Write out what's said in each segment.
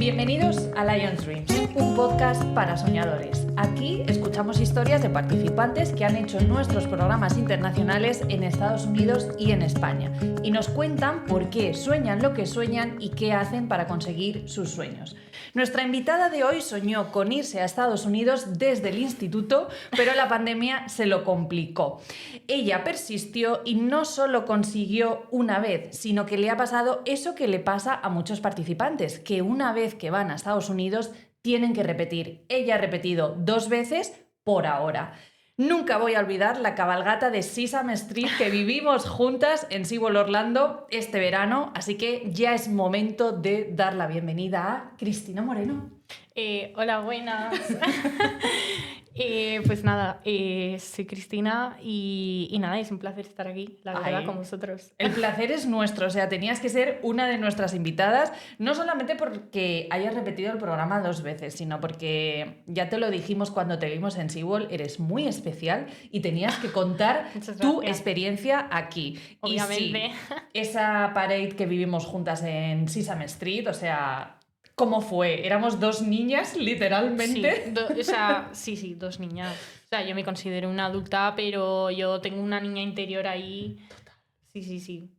Bienvenidos a Lions Dreams, un podcast para soñadores. Aquí escuchamos historias de participantes que han hecho nuestros programas internacionales en Estados Unidos y en España y nos cuentan por qué sueñan lo que sueñan y qué hacen para conseguir sus sueños. Nuestra invitada de hoy soñó con irse a Estados Unidos desde el instituto, pero la pandemia se lo complicó. Ella persistió y no solo consiguió una vez, sino que le ha pasado eso que le pasa a muchos participantes, que una vez que van a Estados Unidos tienen que repetir. Ella ha repetido 2 veces por ahora. Nunca voy a olvidar la cabalgata de Sesame Street que vivimos juntas en SeaWorld Orlando este verano, así que ya es momento de dar la bienvenida a Cristina Moreno. Hola, buenas. Pues nada, soy Cristina y nada, es un placer estar aquí, la verdad, con vosotros. El placer es nuestro, o sea, tenías que ser una de nuestras invitadas, no solamente porque hayas repetido el programa 2 veces, sino porque ya te lo dijimos cuando te vimos en SeaWorld, eres muy especial y tenías que contar tu experiencia aquí. Obviamente. Y sí, esa parade que vivimos juntas en Sesame Street, o sea... ¿Cómo fue? ¿Éramos 2 niñas, literalmente? Sí, 2 niñas. O sea, yo me considero una adulta, pero yo tengo una niña interior ahí. Sí.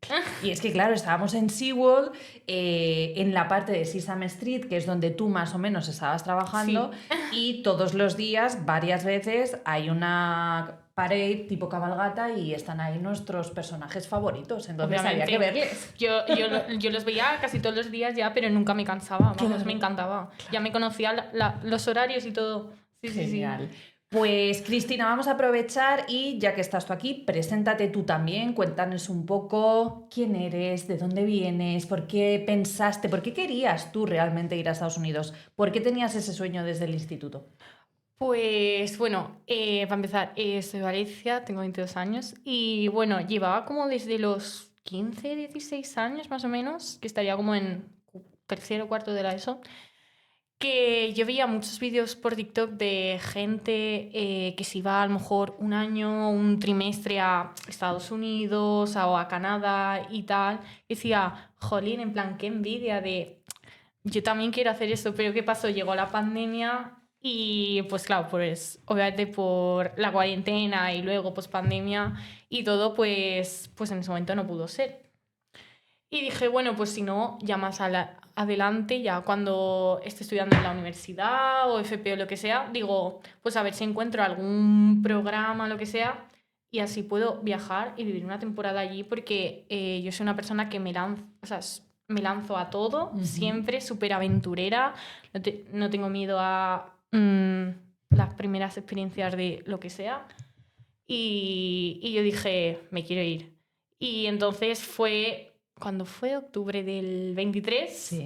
Y es que, claro, estábamos en SeaWorld, en la parte de Sesame Street, que es donde tú más o menos estabas trabajando, y todos los días, varias veces, hay una parade tipo cabalgata y están ahí nuestros personajes favoritos, entonces obviamente, había que verles. Yo los veía casi todos los días ya, pero nunca me cansaba, vamos, me encantaba. Ya me conocía los horarios y todo. Genial. Pues Cristina, vamos a aprovechar y ya que estás tú aquí, preséntate tú también, cuéntanos un poco quién eres, de dónde vienes, por qué pensaste, por qué querías tú realmente ir a Estados Unidos, por qué tenías ese sueño desde el instituto. Pues bueno, para empezar, soy Valencia, tengo 22 años y bueno, llevaba como desde los 15, 16 años más o menos, que estaría como en tercero o cuarto de la ESO, que yo veía muchos vídeos por TikTok de gente que se iba a lo mejor un año, un trimestre a Estados Unidos o a Canadá y tal. Y decía, jolín, en plan, qué envidia de... Yo también quiero hacer eso, pero ¿qué pasó? Llegó la pandemia y pues claro, pues obviamente por la cuarentena y luego pues pandemia y todo, pues en ese momento no pudo ser. Y dije, bueno, pues si no, ya más adelante, ya cuando esté estudiando en la universidad o FP o lo que sea, digo, pues a ver si encuentro algún programa, lo que sea, y así puedo viajar y vivir una temporada allí, porque yo soy una persona que me lanzo a todo, siempre súper aventurera, no tengo miedo a las primeras experiencias de lo que sea. Y yo dije, me quiero ir. Y entonces cuando fue octubre del 23,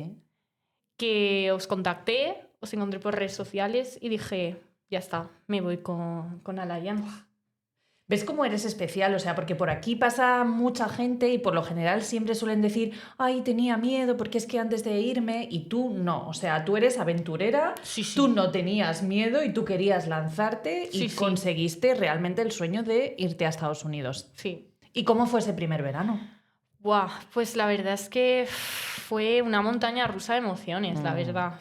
que os contacté, os encontré por redes sociales y dije, ya está, me voy con Alliance. ¿Ves cómo eres especial? O sea, porque por aquí pasa mucha gente y por lo general siempre suelen decir, ay, tenía miedo porque es que antes de irme, y tú no. O sea, tú eres aventurera, tú no tenías miedo y tú querías lanzarte y conseguiste realmente el sueño de irte a Estados Unidos. Sí. ¿Y cómo fue ese primer verano? Buah, pues la verdad es que fue una montaña rusa de emociones, la verdad.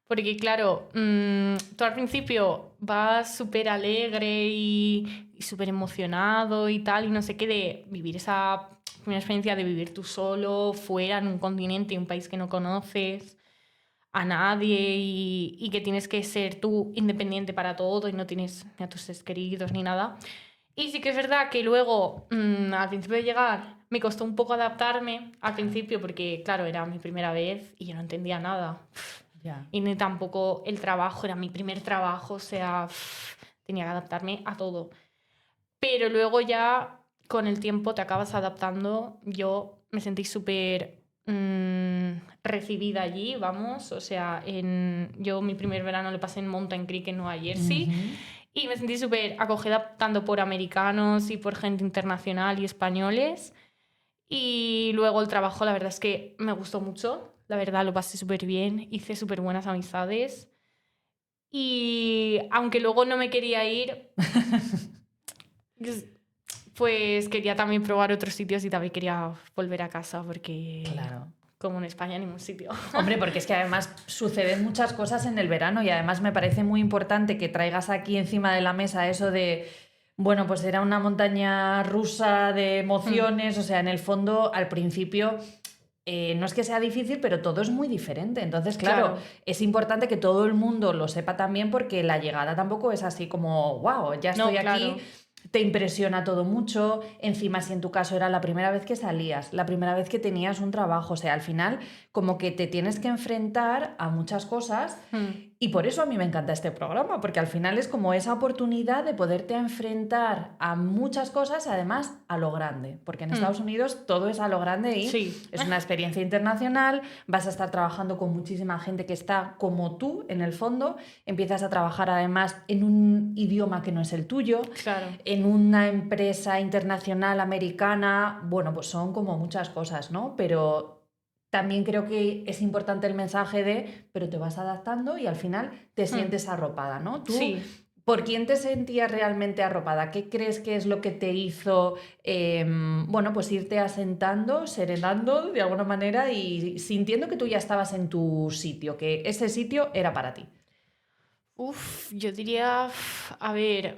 Porque claro, tú al principio vas súper alegre y súper emocionado y tal, y no sé qué, de vivir esa primera experiencia de vivir tú solo, fuera, en un continente, un país que no conoces a nadie y que tienes que ser tú independiente para todo y no tienes ni a tus seres queridos ni nada. Y sí que es verdad que luego, al principio de llegar, me costó un poco adaptarme al principio porque, claro, era mi primera vez y yo no entendía nada. Y ni tampoco el trabajo, era mi primer trabajo, o sea, tenía que adaptarme a todo. Pero luego ya, con el tiempo, te acabas adaptando. Yo me sentí súper recibida allí, vamos. O sea, yo mi primer verano lo pasé en Mountain Creek, en Nueva Jersey. Y me sentí súper acogida tanto por americanos y por gente internacional y españoles. Y luego el trabajo, la verdad es que me gustó mucho. La verdad, lo pasé súper bien. Hice súper buenas amistades. Y aunque luego no me quería ir, pues quería también probar otros sitios y también quería volver a casa porque... Claro. como en España en ningún sitio. Hombre, porque es que además suceden muchas cosas en el verano y además me parece muy importante que traigas aquí encima de la mesa eso de, bueno, pues era una montaña rusa de emociones, o sea, en el fondo al principio no es que sea difícil, pero todo es muy diferente. Entonces, claro, es importante que todo el mundo lo sepa también porque la llegada tampoco es así como, wow, ya estoy aquí. Te impresiona todo mucho, encima si en tu caso era la primera vez que salías, la primera vez que tenías un trabajo, o sea, al final como que te tienes que enfrentar a muchas cosas y por eso a mí me encanta este programa, porque al final es como esa oportunidad de poderte enfrentar a muchas cosas, además a lo grande, porque en Estados Unidos todo es a lo grande y es una experiencia internacional, vas a estar trabajando con muchísima gente que está como tú en el fondo, empiezas a trabajar además en un idioma que no es el tuyo, en una empresa internacional americana, bueno, pues son como muchas cosas, ¿no? Pero también creo que es importante el mensaje de, pero te vas adaptando y al final te sientes arropada, ¿no? Tú, ¿por quién te sentías realmente arropada? ¿Qué crees que es lo que te hizo, bueno, pues irte asentando, serenando de alguna manera y sintiendo que tú ya estabas en tu sitio, que ese sitio era para ti? Yo diría, a ver,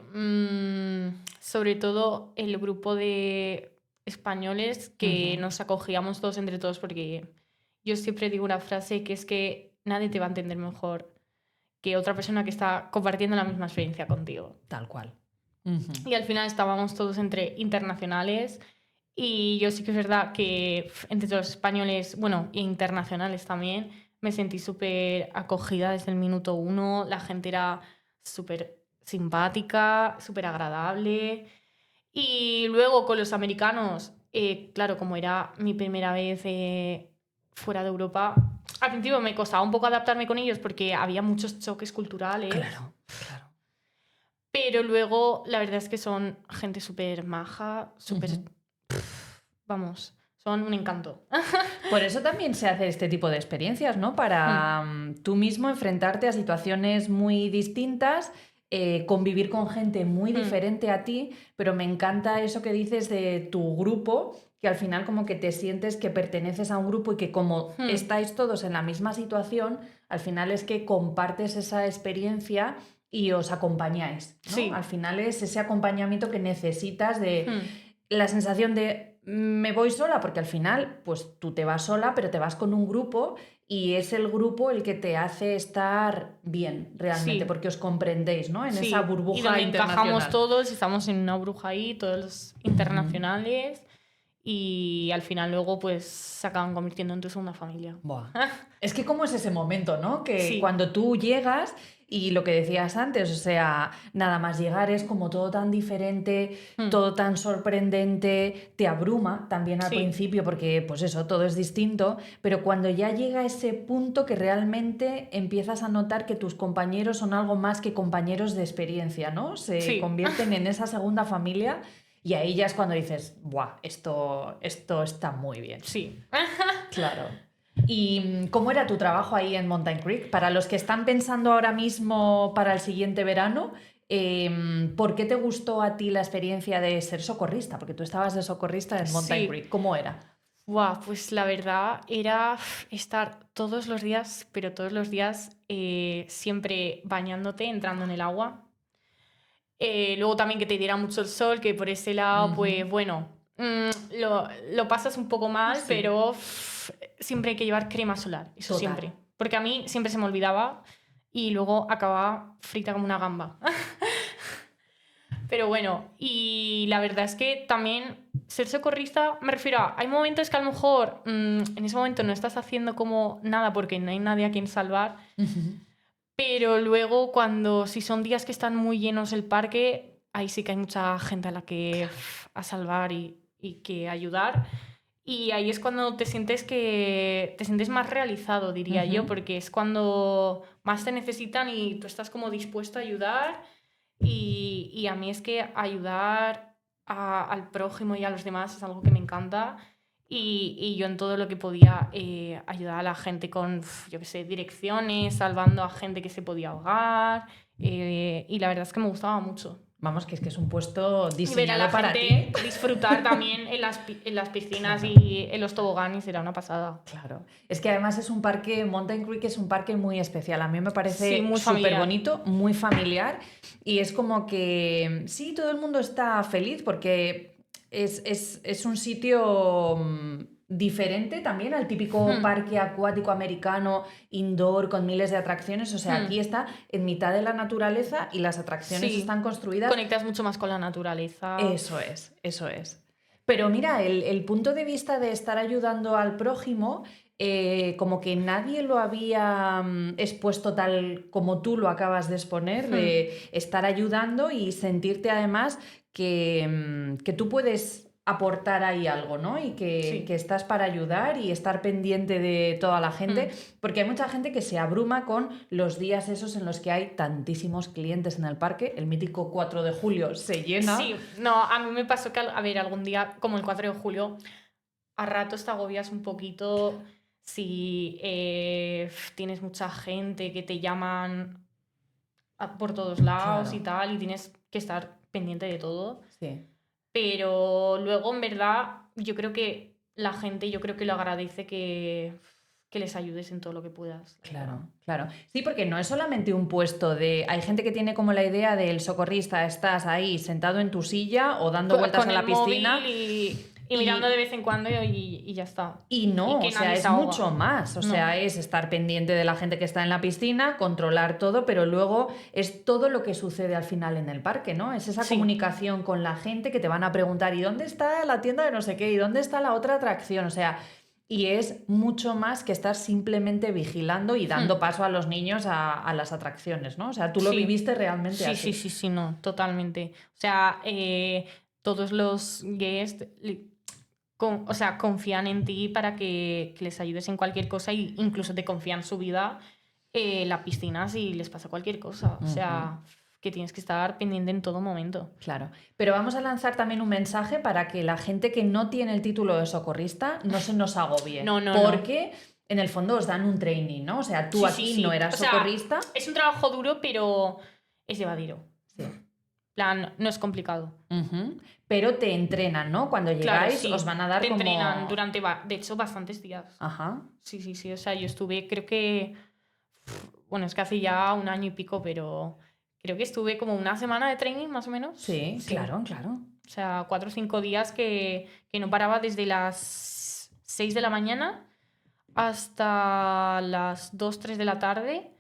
sobre todo el grupo de españoles que nos acogíamos todos entre todos, porque yo siempre digo una frase que es que nadie te va a entender mejor que otra persona que está compartiendo la misma experiencia contigo. Tal cual. Y al final estábamos todos entre internacionales y yo sí que es verdad que entre los españoles, bueno, e internacionales también, me sentí súper acogida desde el minuto 1. La gente era súper simpática, súper agradable. Y luego con los americanos, claro, como era mi primera vez fuera de Europa, al principio me costaba un poco adaptarme con ellos porque había muchos choques culturales. Claro. Pero luego la verdad es que son gente súper maja, súper... Vamos, son un encanto. Por eso también se hace este tipo de experiencias, ¿no? Para tú mismo enfrentarte a situaciones muy distintas, convivir con gente muy diferente a ti, pero me encanta eso que dices de tu grupo, que al final como que te sientes que perteneces a un grupo y que como estáis todos en la misma situación, al final es que compartes esa experiencia y os acompañáis, ¿no? Sí. Al final es ese acompañamiento que necesitas de la sensación de me voy sola, porque al final pues tú te vas sola, pero te vas con un grupo y es el grupo el que te hace estar bien realmente, porque os comprendéis, ¿no? En esa burbuja y donde internacional. encajamos todos, estamos en una burbuja ahí, todos los internacionales, y al final luego pues se acaban convirtiendo en tu segunda familia. Buah. Es que cómo es ese momento, ¿no? Que cuando tú llegas y lo que decías antes, o sea, nada más llegar es como todo tan diferente, todo tan sorprendente, te abruma también al principio porque pues eso, todo es distinto, pero cuando ya llega ese punto que realmente empiezas a notar que tus compañeros son algo más que compañeros de experiencia, ¿no? Se convierten en esa segunda familia. Y ahí ya es cuando dices, ¡buah! Esto está muy bien. Sí. Claro. ¿Y cómo era tu trabajo ahí en Mountain Creek? Para los que están pensando ahora mismo para el siguiente verano, ¿por qué te gustó a ti la experiencia de ser socorrista? Porque tú estabas de socorrista en Mountain Creek. ¿Cómo era? Pues la verdad era estar todos los días, pero todos los días siempre bañándote, entrando en el agua. Luego también que te diera mucho el sol, que por ese lado, pues bueno, lo pasas un poco mal, pero siempre hay que llevar crema solar, eso siempre. Porque a mí siempre se me olvidaba y luego acababa frita como una gamba. Pero bueno, y la verdad es que también ser socorrista, me refiero a, hay momentos que a lo mejor en ese momento no estás haciendo como nada porque no hay nadie a quien salvar. Pero luego, si son días que están muy llenos el parque, ahí sí que hay mucha gente a la que a salvar y que ayudar. Y ahí es cuando te sientes más realizado, diría yo, porque es cuando más te necesitan y tú estás como dispuesto a ayudar. Y a mí es que ayudar al prójimo y a los demás es algo que me encanta. Y yo en todo lo que podía ayudar a la gente con, yo qué sé, direcciones, salvando a gente que se podía ahogar. Y la verdad es que me gustaba mucho. Vamos, que es un puesto Y ver a la diseñado para gente ti. disfrutar también en las piscinas Claro. y en los toboganes, era una pasada. Claro, es que además es un parque, Mountain Creek es un parque muy especial, a mí me Sí, parece muy súper familiar. bonito, muy familiar y es como que sí, todo el mundo está feliz porque es un sitio diferente también al típico Hmm, parque acuático americano, indoor, con miles de atracciones, o sea, aquí hmm. está en mitad de la naturaleza y las atracciones Sí, están construidas. conectas mucho más con la naturaleza. Eso es, eso es. Pero mira, el punto de vista de estar ayudando al prójimo, como que nadie lo había expuesto tal como tú lo acabas de exponer, Hmm, de estar ayudando y sentirte además que tú puedes aportar ahí algo, ¿no? Y que sí. estás para ayudar y estar pendiente de toda la gente, Hmm. porque hay mucha gente que se abruma con los días esos en los que hay tantísimos clientes en el parque. El mítico 4 de julio se llena. Sí, no, a mí me pasó que, a ver, algún día, como el 4 de julio, a ratos te agobias un poquito si tienes mucha gente que te llaman por todos lados y Claro, tal, y tienes que estar pendiente de todo. sí. Pero luego, en verdad, yo creo que la gente, yo creo que lo agradece que les ayudes en todo lo que puedas, la verdad. Claro, claro. Sí, porque no es solamente un puesto de... Hay gente que tiene como la idea del socorrista, estás ahí sentado en tu silla o dando vueltas Con a el la móvil piscina y mirando de y, vez en cuando y ya está. y Y no, o que sea, nadie se es mucho ahoga. más. O No. sea, es estar pendiente de la gente que está en la piscina, controlar todo, pero luego es todo lo que sucede al final en el parque, ¿no? Es esa Sí, comunicación con la gente que te van a preguntar, ¿y dónde está la tienda de no sé qué? ¿Y dónde está la otra atracción? O sea... Y es mucho más que estar simplemente vigilando y dando paso a los niños a las atracciones, ¿no? O sea, tú lo sí. viviste realmente Sí, sí, así. sí, sí, no, totalmente. O sea, todos los guests, o sea, confían en ti para que les ayudes en cualquier cosa e incluso te confían su vida en la piscina si les pasa cualquier cosa. O Ujú, sea, que tienes que estar pendiente en todo momento. claro. Pero vamos a lanzar también un mensaje para que la gente que no tiene el título de socorrista no se nos agobie, No, no, no. porque en el fondo os dan un training, ¿no? O sea, tú Sí, sí, aquí no sí. eras O sea, socorrista. es un trabajo duro, pero es llevadero. Sí. Plan, no es complicado. Ujú. Pero te entrenan, ¿no? Cuando Claro, llegáis os sí. van a dar Te entrenan como... durante, de hecho, bastantes días. Ajá. Sí, sí, sí. O sea, yo estuve, creo que, bueno, es que hace ya un año y pico, pero creo que estuve como una semana de training, más o menos. Sí, Sí. claro, claro. O sea, 4 o 5 días que no paraba desde las 6 de la mañana hasta las 2 o 3 de la tarde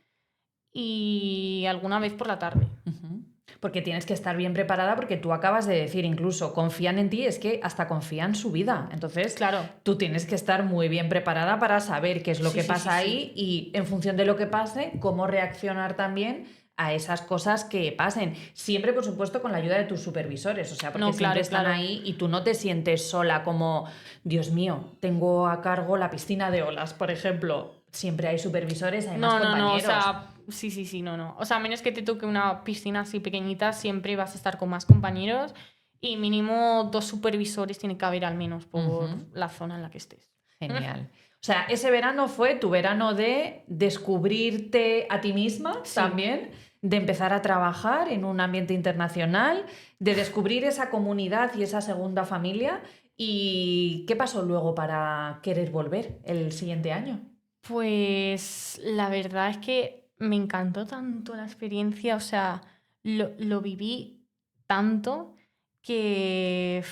y alguna vez por la tarde. Ujú. Porque tienes que estar bien preparada porque tú acabas de decir incluso confían en ti, es que hasta confían su vida. Entonces, Claro. tú tienes que estar muy bien preparada para saber qué es lo Sí, que sí, sí, pasa sí. ahí y en función de lo que pase, cómo reaccionar también a esas cosas que pasen. Siempre, por supuesto, con la ayuda de tus supervisores, o sea, porque No, siempre claro, están claro. ahí y tú no te sientes sola como, Dios mío, tengo a cargo la piscina de olas, por ejemplo. Siempre hay supervisores, hay más No, no, no, o compañeros. sea, sí, sí, sí, no, no. O sea, a menos que te toque una piscina así pequeñita, siempre vas a estar con más compañeros y mínimo 2 supervisores tiene que haber al menos por Ujú. la zona en la que estés. Genial. O sea, ese verano fue tu verano de descubrirte a ti misma Sí, también, de empezar a trabajar en un ambiente internacional, de descubrir esa comunidad y esa segunda familia. ¿Y qué pasó luego para querer volver el siguiente año? pues la verdad es que me encantó tanto la experiencia, o sea, lo viví tanto que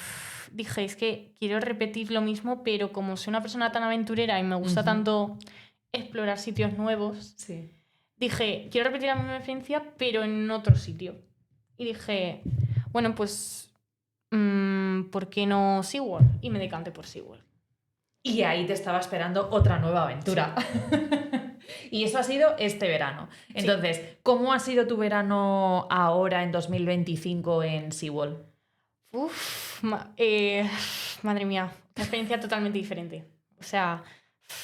dije, es que quiero repetir lo mismo, pero como soy una persona tan aventurera y me gusta Ujú. tanto explorar sitios nuevos, Sí. dije, quiero repetir la misma experiencia, pero en otro sitio. Y dije, bueno, pues, ¿por qué no SeaWorld? Y me decanté por SeaWorld. Y ahí te estaba esperando otra nueva aventura. Sí, Y eso ha sido este verano. sí. Entonces, ¿cómo ha sido tu verano ahora en 2025 en SeaWorld? Madre mía, una experiencia totalmente diferente. O sea,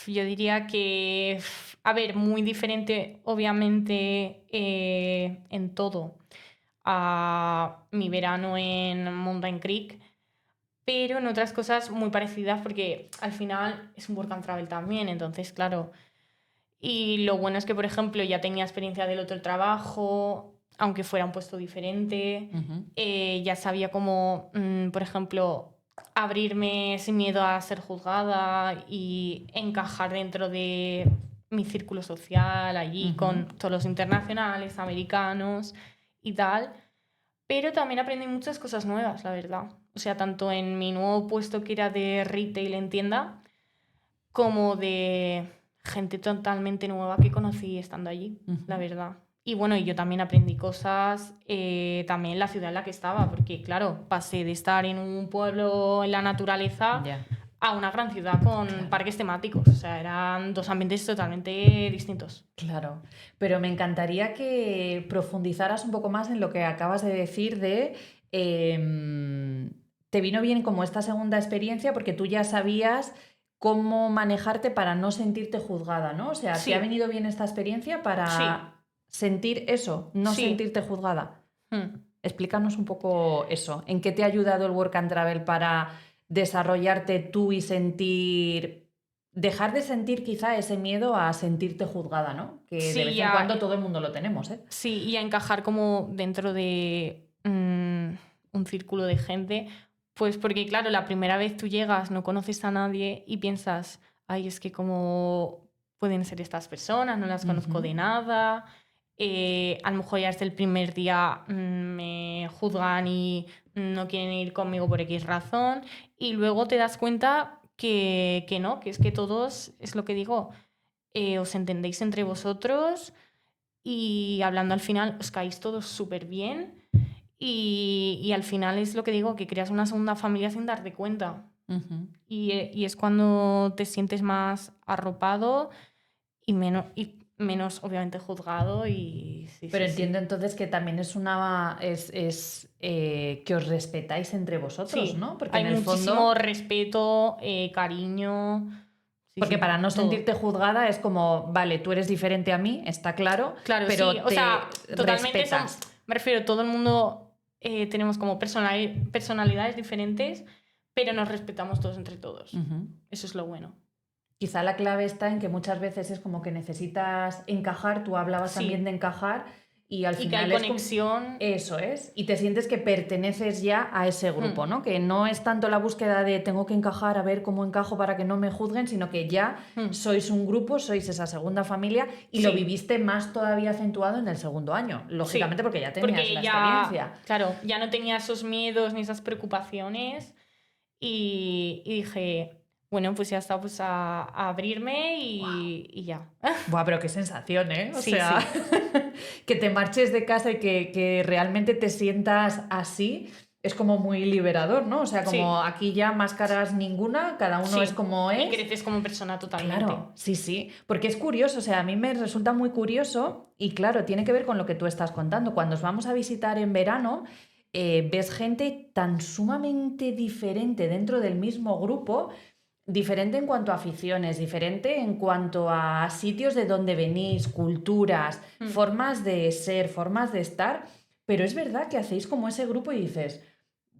yo diría que, a ver, muy diferente, obviamente, en todo a mi verano en Mountain Creek, pero en otras cosas muy parecidas porque al final es un work and travel también, entonces, claro. Y lo bueno es que, por ejemplo, ya tenía experiencia del otro trabajo, aunque fuera un puesto diferente. Ujú. Ya sabía cómo, por ejemplo, abrirme sin miedo a ser juzgada y encajar dentro de mi círculo social allí con todos los internacionales, americanos y tal. Pero también aprendí muchas cosas nuevas, la verdad. O sea, tanto en mi nuevo puesto que era de retail en tienda, como de gente totalmente nueva que conocí estando allí, la verdad. Y bueno, y yo también aprendí cosas también en la ciudad en la que estaba, porque claro, pasé de estar en un pueblo en la naturaleza Ya. a una gran ciudad con parques temáticos. O sea, eran dos ambientes totalmente distintos. Claro, pero me encantaría que profundizaras un poco más en lo que acabas de decir de te vino bien como esta segunda experiencia porque tú ya sabías cómo manejarte para no sentirte juzgada, ¿no? O sea, ¿te ha Sí, venido bien esta experiencia sí, para sentir eso, no sí. sentirte juzgada? Mm. Explícanos un poco eso. ¿En qué te ha ayudado el Work and Travel para desarrollarte tú y sentir, dejar de sentir quizá ese miedo a sentirte juzgada, ¿no? Que de Sí, vez en cuando todo el mundo lo tenemos, ¿eh? sí, y a encajar como dentro de un círculo de gente. Pues porque, claro, la primera vez tú llegas, no conoces a nadie y piensas, ay, es que cómo pueden ser estas personas, no las conozco de nada. A lo mejor ya desde el primer día me juzgan y no quieren ir conmigo por X razón. Y luego te das cuenta que no, que es que todos, es lo que digo, os entendéis entre vosotros y hablando al final os caéis todos súper bien y al final es lo que digo, que creas una segunda familia sin darte cuenta. Y es cuando te sientes más arropado y menos obviamente juzgado y sí, Pero sí, sí. entiendo entonces que también es una que os respetáis entre vosotros, Sí, ¿no? Porque hay en el muchísimo fondo, respeto, cariño. Sí, porque sí, para no todo. sentirte juzgada es como, vale, tú eres diferente a mí, está claro, Claro, sí, pero o sea, te totalmente respetas. me refiero, todo el mundo tenemos como personalidades diferentes, pero nos respetamos todos entre todos. Eso es lo bueno. Quizá la clave está en que muchas veces es como que necesitas encajar, tú hablabas también Sí, de encajar y al y que hay final es como... conexión. Eso es, y te sientes que perteneces ya a ese grupo, Hmm, ¿no? Que no es tanto la búsqueda de tengo que encajar, a ver cómo encajo para que no me juzguen, sino que ya hmm. sois un grupo, sois esa segunda familia y lo Sí, viviste más todavía acentuado en el segundo año, lógicamente sí, porque ya tenías porque la ya, experiencia. claro, ya no tenía esos miedos ni esas preocupaciones y dije, bueno, pues ya está, pues a abrirme y ya. Buah, pero qué sensación, ¿eh? O Sí, sea, sí, que te marches de casa y que realmente te sientas así, es como muy liberador, ¿no? O sea, como sí, aquí ya máscaras ninguna, cada uno es sí. como Y es. creces como persona totalmente. Claro, sí, sí, porque es curioso, o sea, a mí me resulta muy curioso y claro, tiene que ver con lo que tú estás contando. Cuando os vamos a visitar en verano, ves gente tan sumamente diferente dentro del mismo grupo, diferente en cuanto a aficiones, diferente en cuanto a sitios de donde venís, culturas, formas de ser, formas de estar, pero es verdad que hacéis como ese grupo y dices,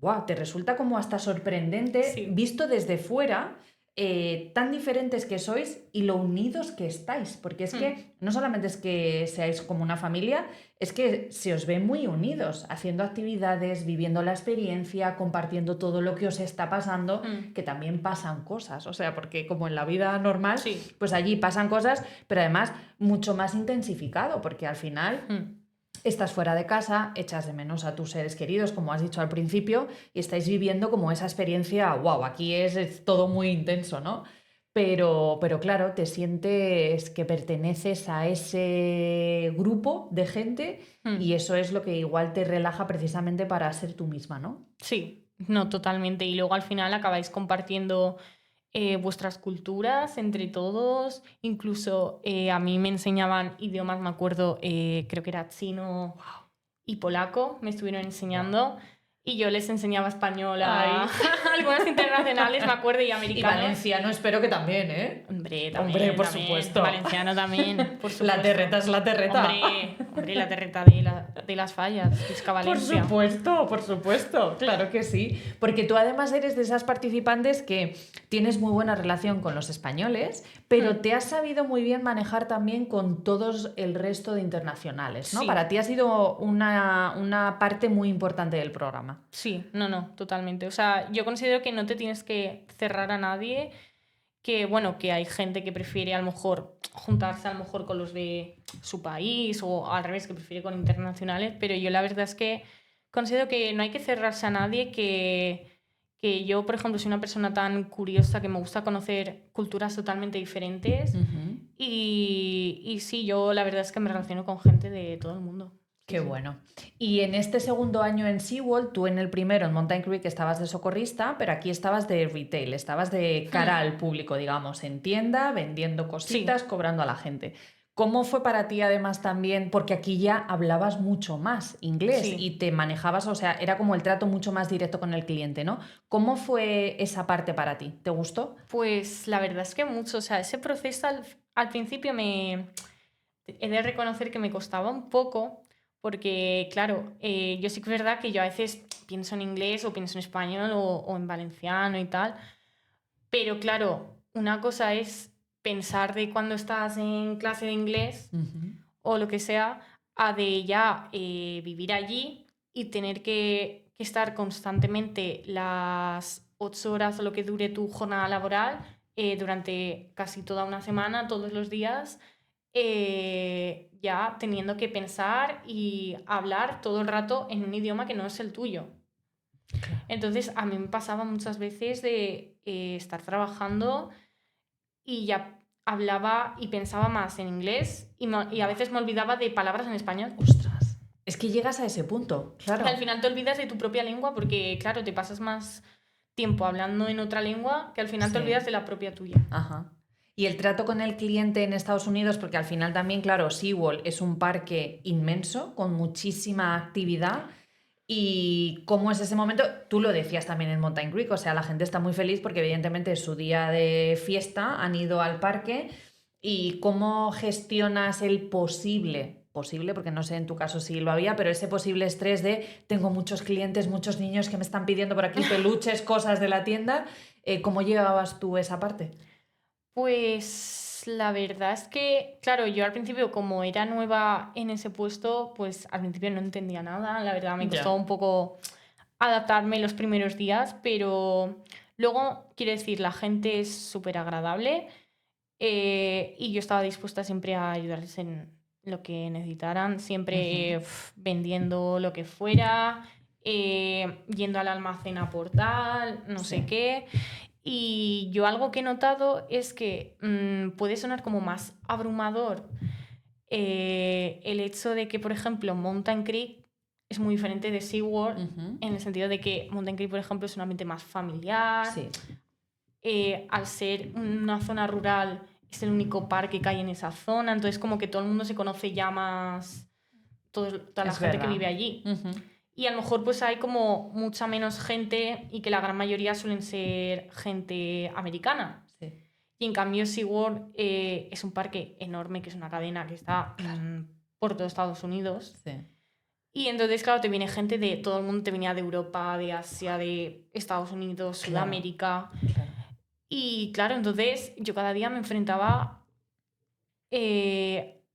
wow, te resulta como hasta sorprendente Sí. visto desde fuera tan diferentes que sois y lo unidos que estáis, porque es que no solamente es que seáis como una familia, es que se os ve muy unidos, haciendo actividades, viviendo la experiencia, compartiendo todo lo que os está pasando, que también pasan cosas, o sea, porque como en la vida normal, Sí. pues allí pasan cosas, pero además mucho más intensificado, porque al final estás fuera de casa, echas de menos a tus seres queridos, como has dicho al principio, y estáis viviendo como esa experiencia, wow, aquí es todo muy intenso, ¿no? Pero claro, te sientes que perteneces a ese grupo de gente y eso es lo que igual te relaja precisamente para ser tú misma, ¿no? Sí, no, totalmente. Y luego al final acabáis compartiendo vuestras culturas entre todos. Incluso a mí me enseñaban idiomas, me acuerdo, creo que era chino y polaco, me estuvieron enseñando. Y yo les enseñaba español a algunas internacionales, me acuerdo, y Y americanos. valenciano espero que también, ¿eh? Hombre, también. Hombre, por también. supuesto. Valenciano también, por supuesto. La terreta es la terreta. Hombre, la terreta de las fallas, Isca Valencia. Por supuesto, claro que sí. Porque tú además eres de esas participantes que tienes muy buena relación con los españoles, pero te has sabido muy bien manejar también con todos el resto de internacionales, ¿no? Sí. Para ti ha sido una parte muy importante del programa. Sí, no, totalmente. O sea, yo considero que no te tienes que cerrar a nadie, que bueno, que hay gente que prefiere a lo mejor juntarse a lo mejor con los de su país o al revés, que prefiere con internacionales, pero yo la verdad es que considero que no hay que cerrarse a nadie, que yo, por ejemplo, soy una persona tan curiosa que me gusta conocer culturas totalmente diferentes y sí, yo la verdad es que me relaciono con gente de todo el mundo. Qué bueno. Y en este segundo año en SeaWorld, tú en el primero, en Mountain Creek, estabas de socorrista, pero aquí estabas de retail, estabas de cara al público, digamos, en tienda, vendiendo cositas, cobrando a la gente. ¿Cómo fue para ti además también? Porque aquí ya hablabas mucho más inglés y te manejabas, o sea, era como el trato mucho más directo con el cliente, ¿no? ¿Cómo fue esa parte para ti? ¿Te gustó? Pues la verdad es que mucho, o sea, ese proceso al principio he de reconocer que me costaba un poco, porque claro, yo sí que es verdad que yo a veces pienso en inglés o pienso en español o en valenciano y tal, pero claro, una cosa es pensar de cuando estás en clase de inglés o lo que sea, a de ya vivir allí y tener que estar constantemente las 8 horas o lo que dure tu jornada laboral durante casi toda una semana, todos los días, ya teniendo que pensar y hablar todo el rato en un idioma que no es el tuyo. Entonces, a mí me pasaba muchas veces de estar trabajando y ya hablaba y pensaba más en inglés y a veces me olvidaba de palabras en español. ¡Ostras! Es que llegas a ese punto, claro. Y al final te olvidas de tu propia lengua porque, claro, te pasas más tiempo hablando en otra lengua que al final te olvidas de la propia tuya. Ajá. Y el trato con el cliente en Estados Unidos, porque al final también, claro, SeaWorld es un parque inmenso, con muchísima actividad. Y cómo es ese momento, tú lo decías también en Mountain Creek, o sea, la gente está muy feliz porque evidentemente es su día de fiesta, han ido al parque. ¿Y cómo gestionas el posible, porque no sé en tu caso si lo había, pero ese posible estrés de tengo muchos clientes, muchos niños que me están pidiendo por aquí peluches, cosas de la tienda? ¿Cómo llevabas tú esa parte? Pues la verdad es que, claro, yo al principio, como era nueva en ese puesto, pues al principio no entendía nada. La verdad me costó un poco adaptarme los primeros días, pero luego, quiero decir, la gente es súper agradable y yo estaba dispuesta siempre a ayudarles en lo que necesitaran, siempre vendiendo lo que fuera, yendo al almacén a portal, no sé qué. Y yo algo que he notado es que puede sonar como más abrumador el hecho de que, por ejemplo, Mountain Creek es muy diferente de SeaWorld en el sentido de que Mountain Creek, por ejemplo, es un ambiente más familiar. Sí. Al ser una zona rural, es el único parque que hay en esa zona, entonces como que todo el mundo se conoce ya más, toda la gente que vive allí. Y a lo mejor pues hay como mucha menos gente y que la gran mayoría suelen ser gente americana. Sí. Y en cambio SeaWorld es un parque enorme, que es una cadena que está por todo Estados Unidos. Sí. Y entonces, claro, te viene gente de todo el mundo, te venía de Europa, de Asia, de Estados Unidos, Sudamérica. Claro. Y claro, entonces yo cada día me enfrentaba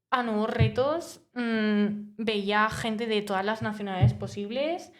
a nuevos retos, veía gente de todas las nacionalidades posibles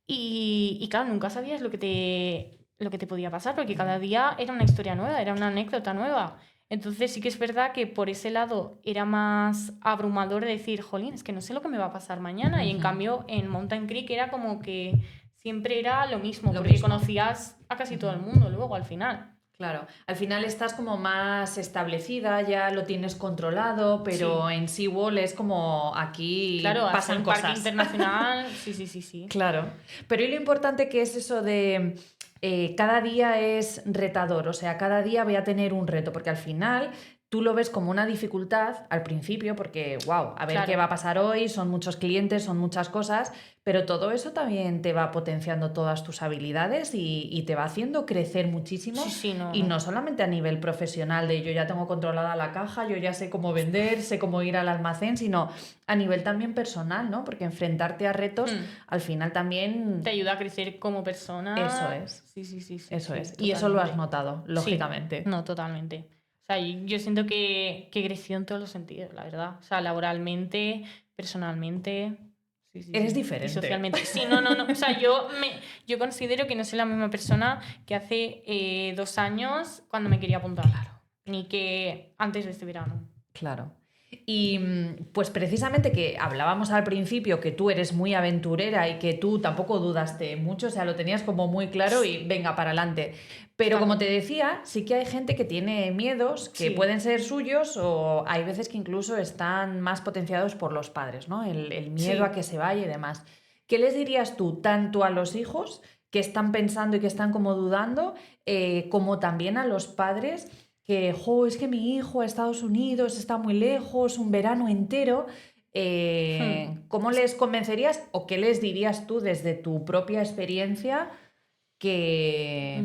y claro, nunca sabías lo que te podía pasar, porque cada día era una historia nueva, era una anécdota nueva. Entonces sí que es verdad que por ese lado era más abrumador decir, jolín, es que no sé lo que me va a pasar mañana. Y en cambio en Mountain Creek era como que siempre era lo mismo, porque conocías a casi todo el mundo luego al final. Claro, al final estás como más establecida, ya lo tienes controlado, pero en SeaWorld es como aquí pasan cosas. Parque internacional, sí. Claro, pero y lo importante que es eso de cada día es retador, o sea, cada día voy a tener un reto, porque al final tú lo ves como una dificultad al principio porque, wow, a ver Claro. qué va a pasar hoy, son muchos clientes, son muchas cosas, pero todo eso también te va potenciando todas tus habilidades y te va haciendo crecer muchísimo. Sí, no, Y no. no solamente a nivel profesional de yo ya tengo controlada la caja, yo ya sé cómo vender, sé cómo ir al almacén, sino a nivel también personal, ¿no? Porque enfrentarte a retos al final también... Te ayuda a crecer como persona. Eso es. Sí, Eso sí, es. Y eso lo has totalmente. notado, Sí, lógicamente. no, totalmente. O sea, yo siento que creció en todos los sentidos, la verdad. O sea, laboralmente, personalmente. Sí. Eres Y diferente. socialmente. Sí, no. O sea, yo considero que no soy la misma persona que hace 2 años cuando me quería apuntar. Claro. Ni que antes de este verano. Claro. Y pues precisamente que hablábamos al principio que tú eres muy aventurera y que tú tampoco dudaste mucho, o sea, lo tenías como muy claro y venga para adelante. Pero como te decía, sí que hay gente que tiene miedos que Sí. pueden ser suyos o hay veces que incluso están más potenciados por los padres, ¿no? El miedo Sí. a que se vaya y demás. ¿Qué les dirías tú tanto a los hijos que están pensando y que están como dudando, como también a los padres? Que, jo, es que mi hijo a Estados Unidos está muy lejos, un verano entero. ¿Cómo les convencerías o qué les dirías tú desde tu propia experiencia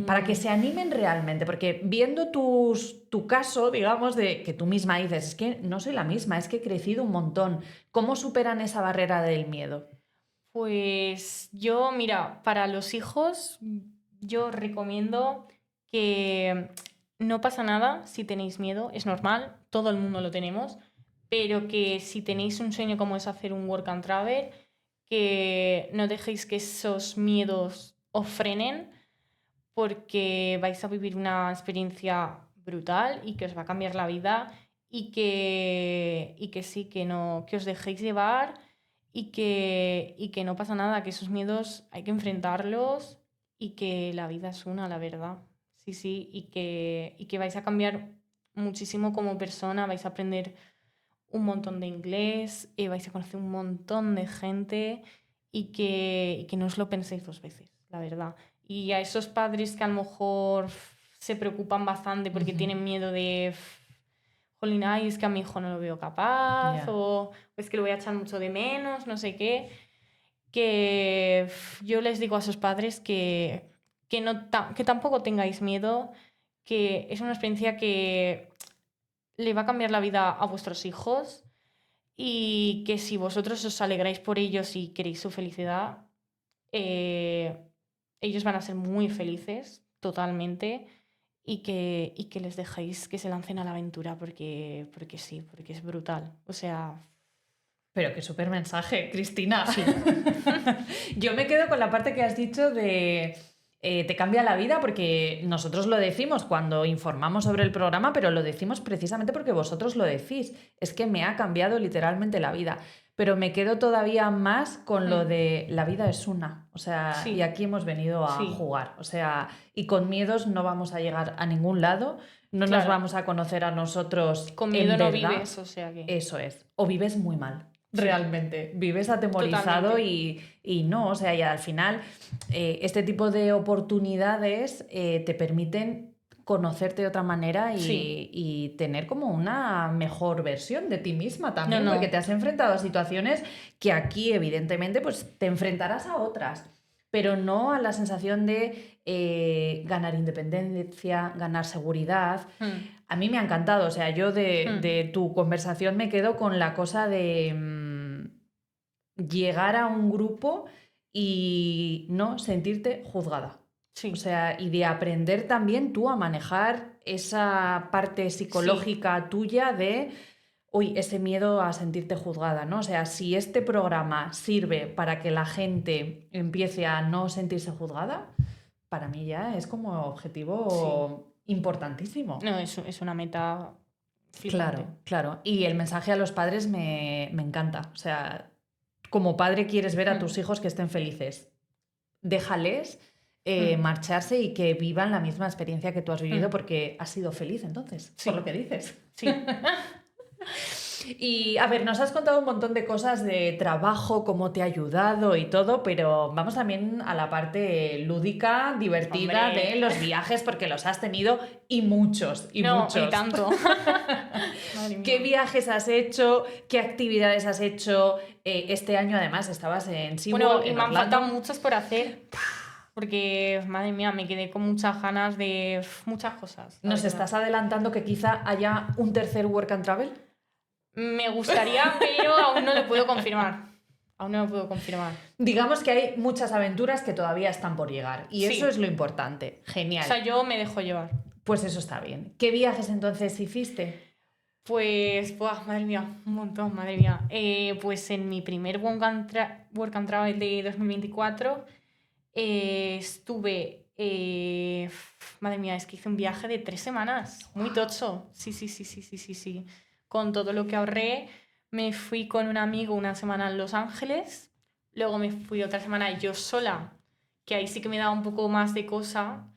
para que se animen realmente? Porque viendo tu caso, digamos, de que tú misma dices, es que no soy la misma, es que he crecido un montón. ¿Cómo superan esa barrera del miedo? Pues yo, mira, para los hijos, yo recomiendo que no pasa nada si tenéis miedo, es normal, todo el mundo lo tenemos, pero que si tenéis un sueño como es hacer un work and travel, que no dejéis que esos miedos os frenen, porque vais a vivir una experiencia brutal y que os va a cambiar la vida y que sí, que os dejéis llevar y que no pasa nada, que esos miedos hay que enfrentarlos y que la vida es una, la verdad. Sí, y que vais a cambiar muchísimo como persona, vais a aprender un montón de inglés, vais a conocer un montón de gente y que no os lo penséis 2 veces, la verdad. Y a esos padres que a lo mejor se preocupan bastante porque tienen miedo de jolín, ay, es que a mi hijo no lo veo capaz, o es que lo voy a echar mucho de menos, no sé qué, que yo les digo a esos padres que tampoco tengáis miedo, que es una experiencia que le va a cambiar la vida a vuestros hijos y que si vosotros os alegráis por ellos y queréis su felicidad, ellos van a ser muy felices, totalmente, y que les dejéis que se lancen a la aventura porque sí, porque es brutal. O sea... Pero qué súper mensaje, Cristina. Sí. Yo me quedo con la parte que has dicho de te cambia la vida, porque nosotros lo decimos cuando informamos sobre el programa, pero lo decimos precisamente porque vosotros lo decís. Es que me ha cambiado literalmente la vida. Pero me quedo todavía más con lo de la vida es una. O sea, Sí. y aquí hemos venido a Sí. jugar. O sea, y con miedos no vamos a llegar a ningún lado. No nos Claro. vamos a conocer a nosotros. Con miedo en no verdad. vives, o sea que... Eso es. O vives muy mal. Sí. Realmente, vives atemorizado y no, o sea, y al final este tipo de oportunidades te permiten conocerte de otra manera y tener como una mejor versión de ti misma también, No. porque te has enfrentado a situaciones que aquí evidentemente pues te enfrentarás a otras, pero no a la sensación de ganar independencia, ganar seguridad. A mí me ha encantado, o sea, yo de tu conversación me quedo con la cosa de llegar a un grupo y no sentirte juzgada. Sí. O sea, y de aprender también tú a manejar esa parte psicológica tuya de, uy, ese miedo a sentirte juzgada, ¿no? O sea, si este programa sirve para que la gente empiece a no sentirse juzgada, para mí ya es como objetivo importantísimo. No, es una meta flipante. Claro. Y el mensaje a los padres me encanta. O sea, como padre quieres ver a tus hijos que estén felices. Déjales marcharse y que vivan la misma experiencia que tú has vivido porque has sido feliz entonces, por lo que dices. Sí. Y a ver, nos has contado un montón de cosas de trabajo, cómo te ha ayudado y todo, pero vamos también a la parte lúdica, divertida Hombre. de los viajes, porque los has tenido y muchos, y No, y muchos. tanto. Madre ¿Qué mía. viajes has hecho? ¿Qué actividades has hecho? Este año además estabas en Bueno, SeaWorld, y en me han Orlando. faltado muchos por hacer. Porque, madre mía, me quedé con muchas ganas de muchas cosas. la ¿Nos verdad. estás adelantando que quizá haya un tercer Work and Travel? Me gustaría, pero aún no lo puedo confirmar. Aún no lo puedo confirmar. Digamos que hay muchas aventuras que todavía están por llegar y Sí. eso es lo importante. O Genial. sea, yo me dejo llevar. Pues eso está bien. ¿Qué viajes entonces hiciste? Pues, buah, madre mía, un montón, madre mía. Pues en mi primer Work and Travel de 2024 estuve... madre mía, es que hice un viaje de 3 semanas. Muy tocho. Sí. Con todo lo que ahorré, me fui con un amigo una semana a Los Ángeles. Luego me fui otra semana yo sola, que ahí sí que me daba un poco más de cosa.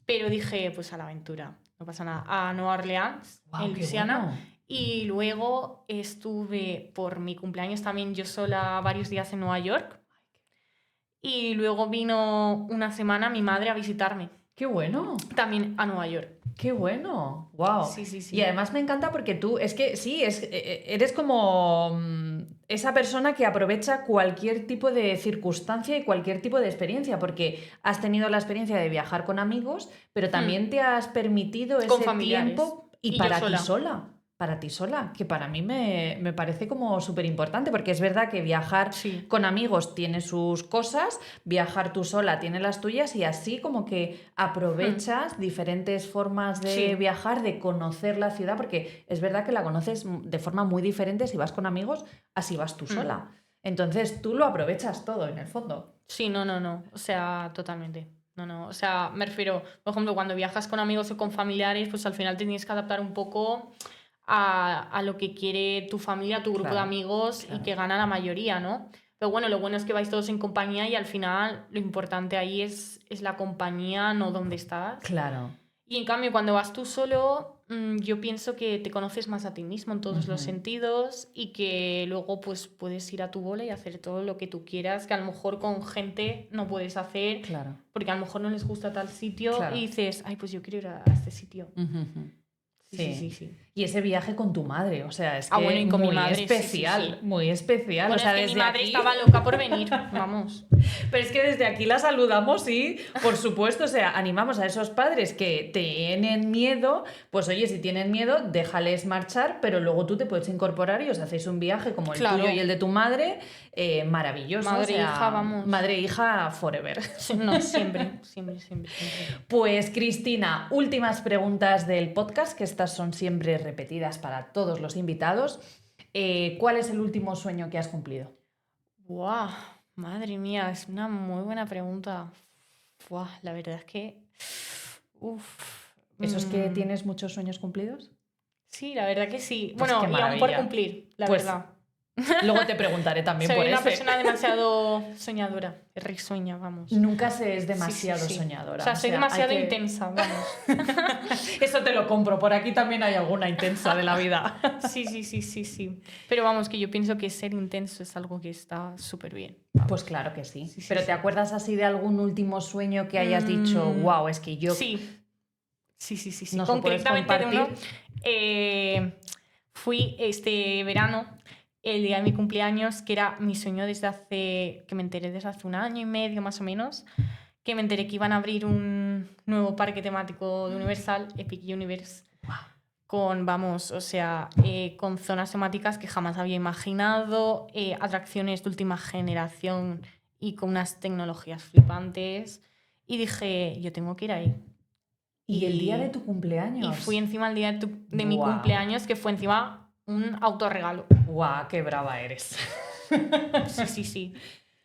Pero dije, pues a la aventura, no pasa nada. A Nueva Orleans, Guau, en qué Luisiana. bueno. Y luego estuve por mi cumpleaños también yo sola varios días en Nueva York. Y luego vino una semana mi madre a visitarme, Qué bueno. también a Nueva York. Qué bueno. Wow. Sí. Y además me encanta porque tú, es que sí, eres como esa persona que aprovecha cualquier tipo de circunstancia y cualquier tipo de experiencia, porque has tenido la experiencia de viajar con amigos, pero también te has permitido Con ese familiares. tiempo y Y yo para ti sola. sola. Para ti sola, que para mí me parece como súper importante, porque es verdad que viajar Sí. con amigos tiene sus cosas, viajar tú sola tiene las tuyas y así como que aprovechas diferentes formas de Sí. viajar, de conocer la ciudad, porque es verdad que la conoces de forma muy diferente si vas con amigos, así vas tú sola. Entonces tú lo aprovechas todo en el fondo. Sí, no. O sea, totalmente. No. O sea, me refiero, por ejemplo, cuando viajas con amigos o con familiares, pues al final te tienes que adaptar un poco a lo que quiere tu familia, tu grupo de Claro, amigos claro. y que gana la mayoría, ¿no? Pero bueno, lo bueno es que vais todos en compañía y al final lo importante ahí es la compañía, no dónde estás. Claro. Y en cambio, cuando vas tú solo, yo pienso que te conoces más a ti mismo en todos los Ujú. sentidos y que luego pues puedes ir a tu bola y hacer todo lo que tú quieras, que a lo mejor con gente no puedes hacer, Claro. porque a lo mejor no les gusta tal sitio Claro. y dices, ay, pues yo quiero ir a este sitio. Ujú. Sí. Y ese viaje con tu madre, o sea, es Ah, que bueno, y con mi muy madre, sí. especial, muy especial. Bueno, O sea, es que mi desde madre aquí... estaba loca por venir, vamos. Pero es que desde aquí la saludamos y, por supuesto, o sea, animamos a esos padres que tienen miedo, pues oye, si tienen miedo, déjales marchar, pero luego tú te puedes incorporar y os hacéis un viaje como el Claro. tuyo y el de tu madre, maravilloso. Madre o sea, e hija, vamos. Madre e hija forever. No, siempre. Pues Cristina, últimas preguntas del podcast, que estas son siempre repetidas para todos los invitados. ¿Cuál es el último sueño que has cumplido? Buah, madre mía, es una muy buena pregunta. Buah, la verdad es que... Uf. ¿Eso es que tienes muchos sueños cumplidos? Sí, la verdad que sí. Pues Bueno, qué y aún por maravilla. cumplir, la Pues verdad. luego te preguntaré también por Soy una ese. persona demasiado soñadora, risueña, vamos. Nunca se es demasiado Sí. soñadora. O sea, soy hay demasiado que- intensa, vamos. Eso te lo compro, por aquí también hay alguna intensa de la vida. Sí. Pero vamos, que yo pienso que ser intenso es algo que está súper bien. Pues claro que sí. Sí. Pero ¿te acuerdas así de algún último sueño que hayas dicho, wow, es que yo... Sí. ¿Nos lo puedes Concretamente de uno, compartir? fui este verano, el día de mi cumpleaños, que era mi sueño que me enteré desde hace 1 año y medio más o menos, que me enteré que iban a abrir un nuevo parque temático de Universal, Epic Universe, con, vamos, o sea, con zonas temáticas que jamás había imaginado, atracciones de última generación y con unas tecnologías flipantes. Y dije, yo tengo que ir ahí. ¿Y el día de tu cumpleaños? Y fui encima el día de mi Guau. cumpleaños, que fue encima un autorregalo. ¡Guau, qué brava eres! Sí.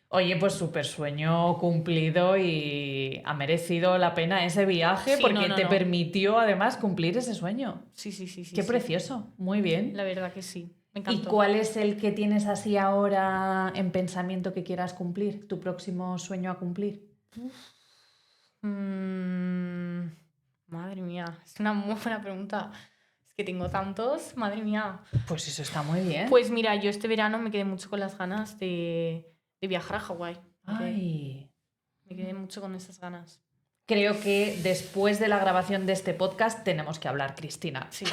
Oye, pues súper sueño cumplido y ha merecido la pena ese viaje Sí, porque no. te permitió además cumplir ese sueño. Sí. Qué precioso, muy bien. La verdad que sí, me ¿Y encantó. cuál es el que tienes así ahora en pensamiento que quieras cumplir? ¿Tu próximo sueño a cumplir? Madre mía, es una muy buena pregunta. Es que tengo tantos, madre mía. Pues eso está muy bien. Pues mira, yo este verano me quedé mucho con las ganas de viajar a Hawái. Ay. Me quedé mucho con esas ganas. Creo que después de la grabación de este podcast tenemos que hablar, Cristina. Sí.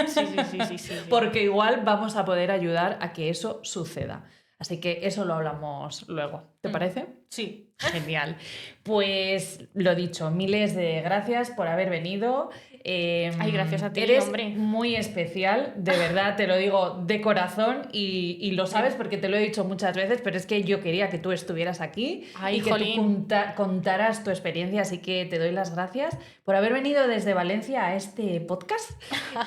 Sí. Porque igual vamos a poder ayudar a que eso suceda. Así que eso lo hablamos luego. ¿Te parece? Sí. Genial. Pues lo dicho, miles de gracias por haber venido. Ay, gracias a ti, eres hombre. muy especial, de verdad, te lo digo de corazón y lo sabes porque te lo he dicho muchas veces, pero es que yo quería que tú estuvieras aquí Ay, y que jolín. tú contaras tu experiencia, así que te doy las gracias por haber venido desde Valencia a este podcast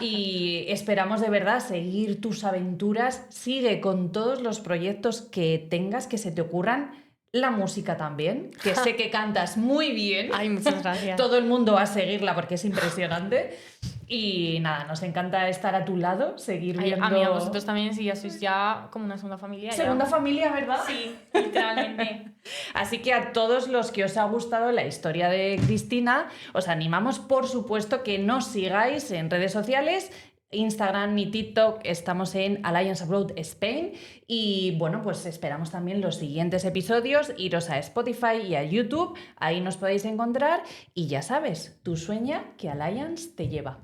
y esperamos de verdad seguir tus aventuras. Sigue con todos los proyectos que tengas, que se te ocurran. La música también, que sé que cantas muy bien. Ay, muchas gracias. Todo el mundo va a seguirla porque es impresionante. Y nada, nos encanta estar a tu lado, seguir Ay, viendo... a mí, a vosotros también, sí, ya sois ya como una segunda familia. Segunda ya. familia, ¿verdad? Sí, literalmente. Así que a todos los que os ha gustado la historia de Cristina, os animamos, por supuesto, que nos sigáis en redes sociales. Instagram y TikTok estamos en Alliance Abroad Spain y bueno, pues esperamos también los siguientes episodios, iros a Spotify y a YouTube, ahí nos podéis encontrar y ya sabes, tú sueña que Alliance te lleva.